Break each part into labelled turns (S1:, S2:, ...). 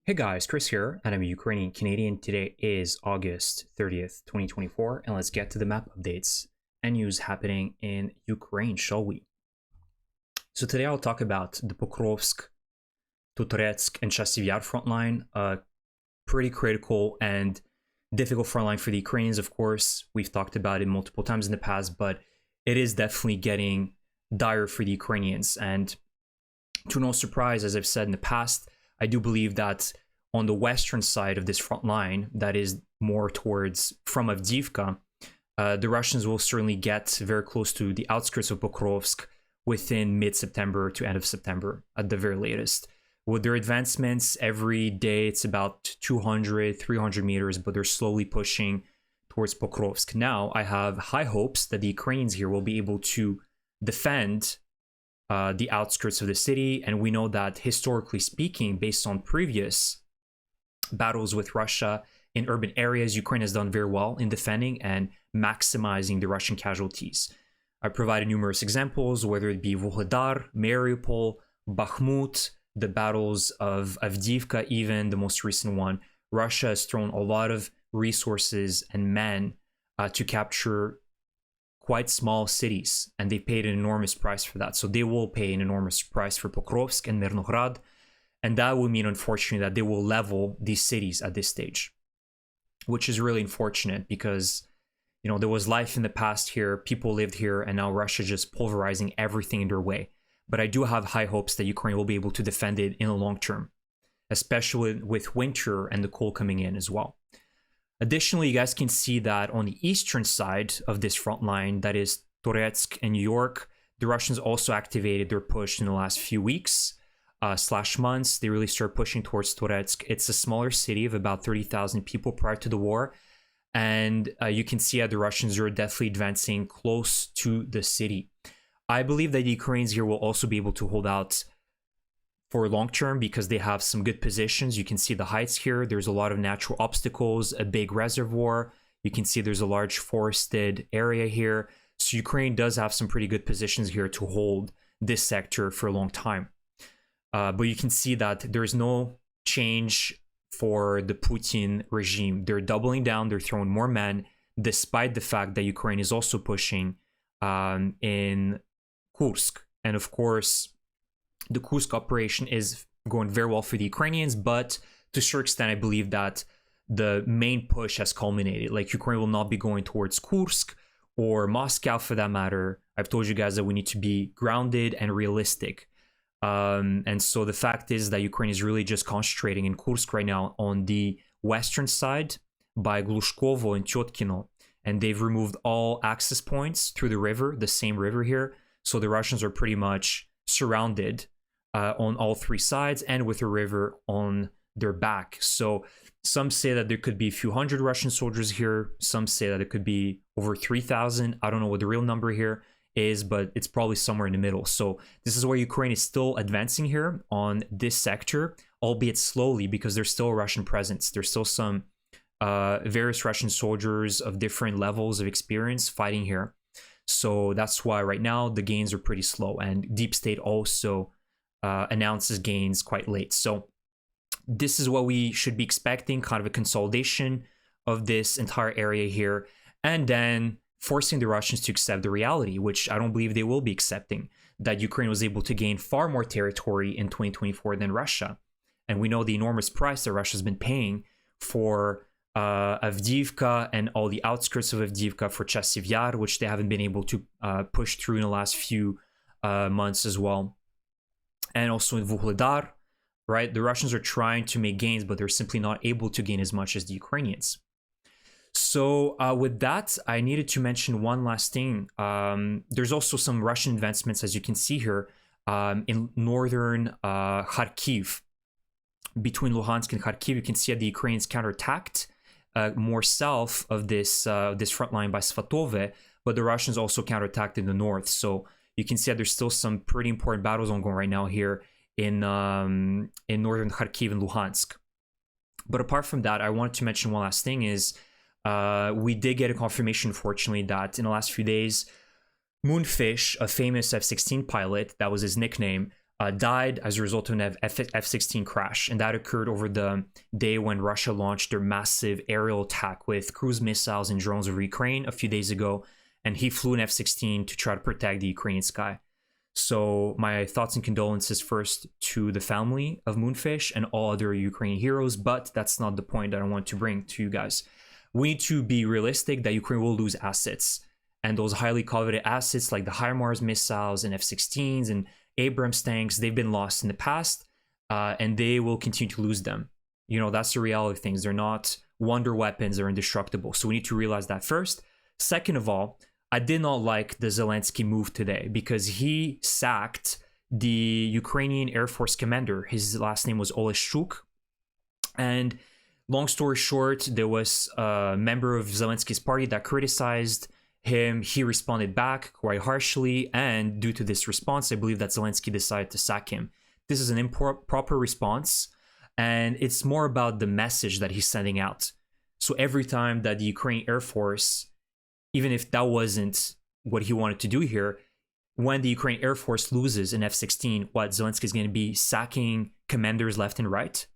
S1: Hey guys, Chris here, and I'm a Ukrainian Canadian. Today is August 30th, 2024, and let's get to the map updates and news happening in Ukraine, shall we? So today I'll talk about the Pokrovsk-Toretsk and Chasiv front line, a pretty critical and difficult front line for the Ukrainians, of course. We've talked about it multiple times in the past, but it is definitely getting dire for the Ukrainians. And to no surprise, as I've said in the past, I do believe that on the western side of this front line, that is more towards from Avdiivka, the Russians will certainly get very close to the outskirts of Pokrovsk within mid-September to end of September at the very latest. With their advancements, every day it's about 200, 300 meters, but they're slowly pushing towards Pokrovsk. Now, I have high hopes that the Ukrainians here will be able to defend the outskirts of the city, and we know that historically speaking, based on previous battles with Russia in urban areas, Ukraine has done very well in defending and maximizing the Russian casualties. I provided numerous examples, whether it be Vuhledar, Mariupol, Bakhmut, the battles of Avdiivka, even the most recent one. Russia has thrown a lot of resources and men to capture quite small cities, and they paid an enormous price for that. So they will pay an enormous price for Pokrovsk and Mirnograd, and that will mean, unfortunately, that they will level these cities at this stage, which is really unfortunate because, you know, there was life in the past here, people lived here, and now Russia just pulverizing everything in their way. But I do have high hopes that Ukraine will be able to defend it in the long term, especially with winter and the cold coming in as well. Additionally, you guys can see that on the eastern side of this front line, that is Toretsk and New York, the Russians also activated their push in the last few weeks / months. They really start pushing towards Toretsk. It's a smaller city of about 30,000 people prior to the war. And you can see how the Russians are definitely advancing close to the city. I believe that the Ukrainians here will also be able to hold out for long term because they have some good positions. You can see the heights here. There's a lot of natural obstacles, a big reservoir. You can see there's a large forested area here. So Ukraine does have some pretty good positions here to hold this sector for a long time. But you can see that there's no change for the Putin regime. They're doubling down. They're throwing more men, despite the fact that Ukraine is also pushing in Kursk. And of course, the Kursk operation is going very well for the Ukrainians, but to a certain extent, I believe that the main push has culminated. Like, Ukraine will not be going towards Kursk or Moscow for that matter. I've told you guys that we need to be grounded and realistic. And so the fact is that Ukraine is really just concentrating in Kursk right now on the western side by Glushkovo and Tyotkino, and they've removed all access points through the river, the same river here. So the Russians are pretty much surrounded on all three sides and with a river on their back. So some say that there could be a few hundred Russian soldiers here. Some say that it could be over 3,000. I don't know what the real number here is, but it's probably somewhere in the middle. So this is where Ukraine is still advancing here on this sector, albeit slowly, because there's still a Russian presence. There's still some various Russian soldiers of different levels of experience fighting here. So that's why right now the gains are pretty slow, and Deep State also announces gains quite late. So this is what we should be expecting, kind of a consolidation of this entire area here, and then forcing the Russians to accept the reality, which I don't believe they will be accepting, that Ukraine was able to gain far more territory in 2024 than Russia. And we know the enormous price that Russia's been paying for Avdiivka and all the outskirts of Avdiivka, for Chasiv Yar, which they haven't been able to push through in the last few months as well. And also in Vuhledar, right? The Russians are trying to make gains, but they're simply not able to gain as much as the Ukrainians. So with that, I needed to mention one last thing. There's also some Russian advancements, as you can see here, in northern Kharkiv. Between Luhansk and Kharkiv, you can see that the Ukrainians counterattacked more south of this front line by Svatove, but the Russians also counterattacked in the north. So you can see that there's still some pretty important battles ongoing right now here in northern Kharkiv and Luhansk. But apart from that, I wanted to mention one last thing is we did get a confirmation, fortunately, that in the last few days, Moonfish, a famous F-16 pilot, that was his nickname, died as a result of an F-16 crash. And that occurred over the day when Russia launched their massive aerial attack with cruise missiles and drones over Ukraine a few days ago. And he flew an F-16 to try to protect the Ukrainian sky. So my thoughts and condolences first to the family of Moonfish and all other Ukrainian heroes, but that's not the point that I want to bring to you guys. We need to be realistic that Ukraine will lose assets. And those highly coveted assets like the HIMARS missiles and F-16s and Abrams tanks, they've been lost in the past, and they will continue to lose them. You know, that's the reality of things. They're not wonder weapons, they're indestructible. So we need to realize that first. Second of all, I did not like the Zelensky move today because he sacked the Ukrainian Air Force commander. His last name was Oleshchuk. And long story short, there was a member of Zelensky's party that criticized him. He responded back quite harshly. And due to this response, I believe that Zelensky decided to sack him. This is an improper response. And it's more about the message that he's sending out. So every time that the Ukrainian Air Force, even if that wasn't what he wanted to do here, when the Ukrainian Air Force loses an F-16, what, Zelensky is going to be sacking commanders left and right?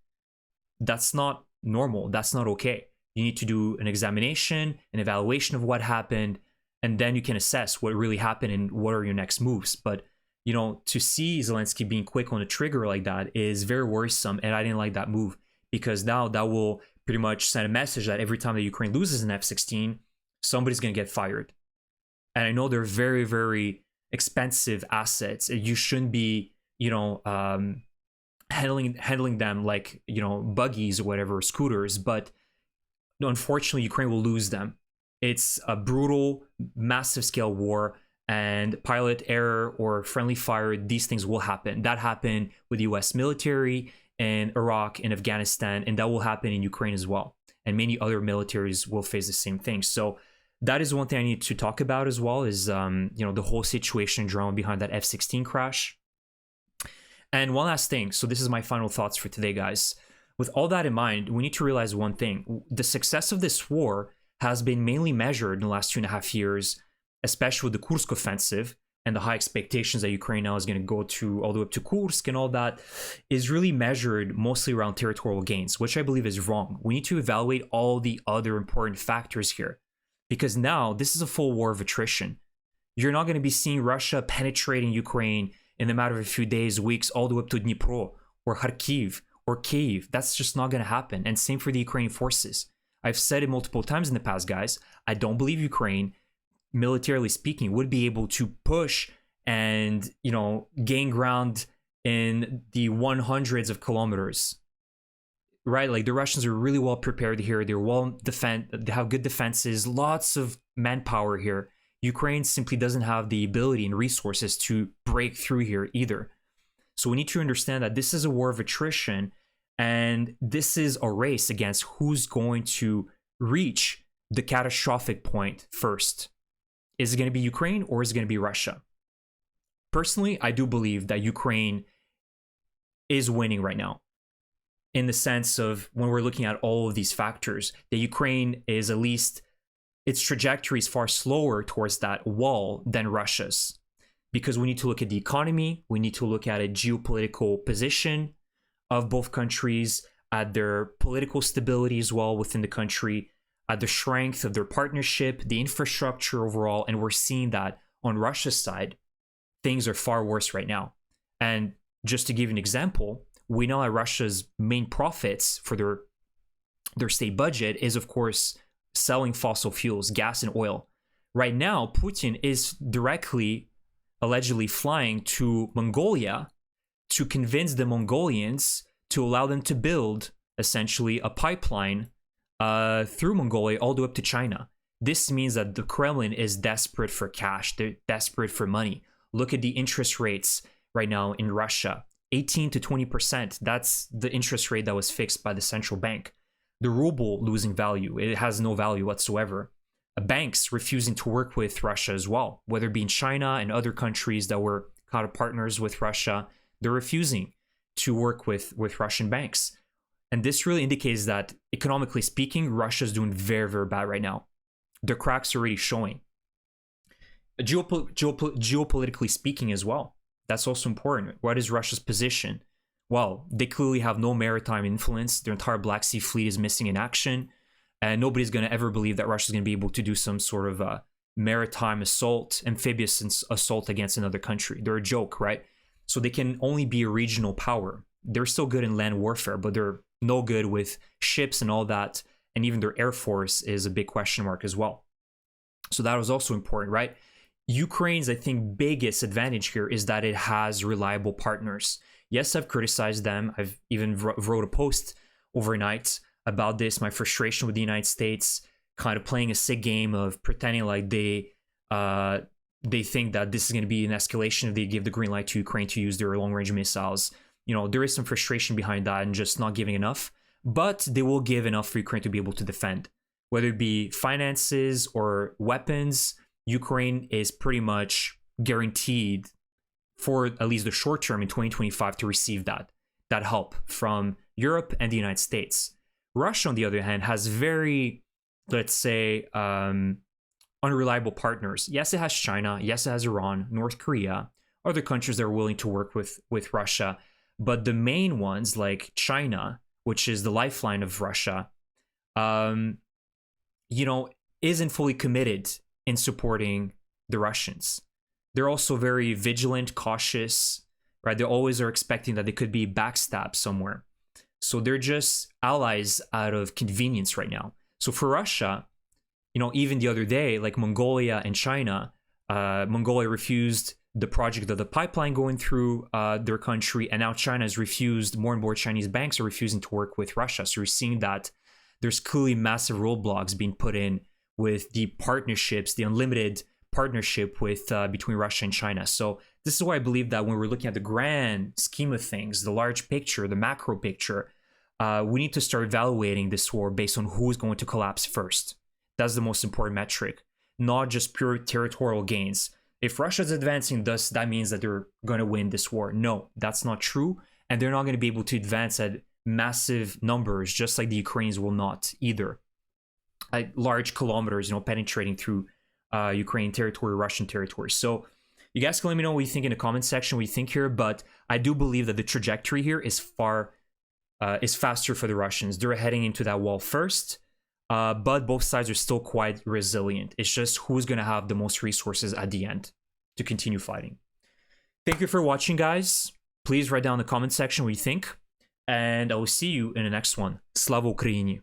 S1: That's not normal. That's not okay. You need to do an examination, an evaluation of what happened, and then you can assess what really happened and what are your next moves. But, you know, to see Zelensky being quick on the trigger like that is very worrisome, and I didn't like that move because now that will pretty much send a message that every time that Ukraine loses an F-16, somebody's going to get fired. And I know they're very, very expensive assets. You shouldn't be, you know, handling them like, you know, buggies or whatever, scooters. But unfortunately, Ukraine will lose them. It's a brutal, massive scale war, and pilot error or friendly fire, these things will happen. That happened with the US military in Iraq and Afghanistan, and that will happen in Ukraine as well. And many other militaries will face the same thing. So that is one thing I need to talk about as well is, you know, the whole situation and drama behind that F-16 crash. And one last thing. So this is my final thoughts for today, guys. With all that in mind, we need to realize one thing. The success of this war has been mainly measured in the last 2.5 years, especially with the Kursk offensive and the high expectations that Ukraine now is going to go to all the way up to Kursk and all that, is really measured mostly around territorial gains, which I believe is wrong. We need to evaluate all the other important factors here, because now this is a full war of attrition. You're not going to be seeing Russia penetrating Ukraine in a matter of a few days, weeks, all the way up to Dnipro or Kharkiv or Kyiv. That's just not going to happen. And same for the Ukrainian forces. I've said it multiple times in the past, guys. I don't believe Ukraine, militarily speaking, would be able to push and, you know, gain ground in the 100s of kilometers, right? Like the Russians are really well prepared here. They're well they have good defenses, lots of manpower here. Ukraine simply doesn't have the ability and resources to break through here either. So we need to understand that this is a war of attrition, and this is a race against who's going to reach the catastrophic point first. Is it going to be Ukraine or is it going to be Russia? Personally, I do believe that Ukraine is winning right now, in the sense of when we're looking at all of these factors, that Ukraine is, at least its trajectory is far slower towards that wall than Russia's. Because we need to look at the economy, we need to look at a geopolitical position of both countries, at their political stability as well within the country, at the strength of their partnership, the infrastructure overall. And we're seeing that on Russia's side, things are far worse right now. And just to give an example, we know that Russia's main profits for their state budget is, of course, selling fossil fuels, gas and oil. Right now, Putin is directly, allegedly flying to Mongolia to convince the Mongolians to allow them to build, essentially, a pipeline through Mongolia all the way up to China. This means that the Kremlin is desperate for cash. They're desperate for money. Look at the interest rates right now in Russia. 18 to 20%. That's the interest rate that was fixed by the central bank. The ruble losing value. It has no value whatsoever. Banks refusing to work with Russia as well, whether it be in China and other countries that were kind of partners with Russia. They're refusing to work with Russian banks. And this really indicates that, economically speaking, Russia's doing very, very bad right now. The cracks are already showing. Geopolitically speaking as well, That's also important. What is Russia's position? Well, they clearly have no maritime influence. Their entire Black Sea fleet is missing in action. And nobody's going to ever believe that Russia's going to be able to do some sort of a maritime assault, amphibious assault against another country. They're a joke, right? So they can only be a regional power. They're still good in land warfare, but they're no good with ships and all that. And even their air force is a big question mark as well. So that was also important, right? Ukraine's, I think, biggest advantage here is that it has reliable partners. Yes, I've criticized them. I've even wrote a post overnight about this, my frustration with the United States, kind of playing a sick game of pretending like they think that this is going to be an escalation if they give the green light to Ukraine to use their long-range missiles. You know, there is some frustration behind that and just not giving enough, but they will give enough for Ukraine to be able to defend. Whether it be finances or weapons, Ukraine is pretty much guaranteed for at least the short term in 2025 to receive that help from Europe and the United States. Russia, on the other hand, has very, let's say, unreliable partners. Yes, it has China. Yes, it has Iran, North Korea, other countries that are willing to work with Russia. But the main ones, like China, which is the lifeline of Russia, isn't fully committed in supporting the Russians. They're also very vigilant, cautious, right? They always are expecting that they could be backstabbed somewhere. So they're just allies out of convenience right now. So for Russia, even the other day, like Mongolia and China, Mongolia refused the project of the pipeline going through their country, and now China has refused, more and more Chinese banks are refusing to work with Russia. So you're seeing that there's clearly massive roadblocks being put in with the partnerships, the unlimited partnership with between Russia and China. So this is why I believe that when we're looking at the grand scheme of things, the large picture, the macro picture, we need to start evaluating this war based on who is going to collapse first. That's the most important metric, not just pure territorial gains. If Russia's advancing, thus that means that they're going to win this war. No, that's not true. And they're not going to be able to advance at massive numbers, just like the Ukrainians will not either. At large kilometers, penetrating through Ukrainian territory, Russian territory. So you guys can let me know what you think in the comment section, what you think here. But I do believe that the trajectory here is faster for the Russians. They're heading into that wall first. But both sides are still quite resilient. It's just who's going to have the most resources at the end to continue fighting. Thank you for watching, guys. Please write down in the comment section what you think. And I will see you in the next one. Slava Ukraini!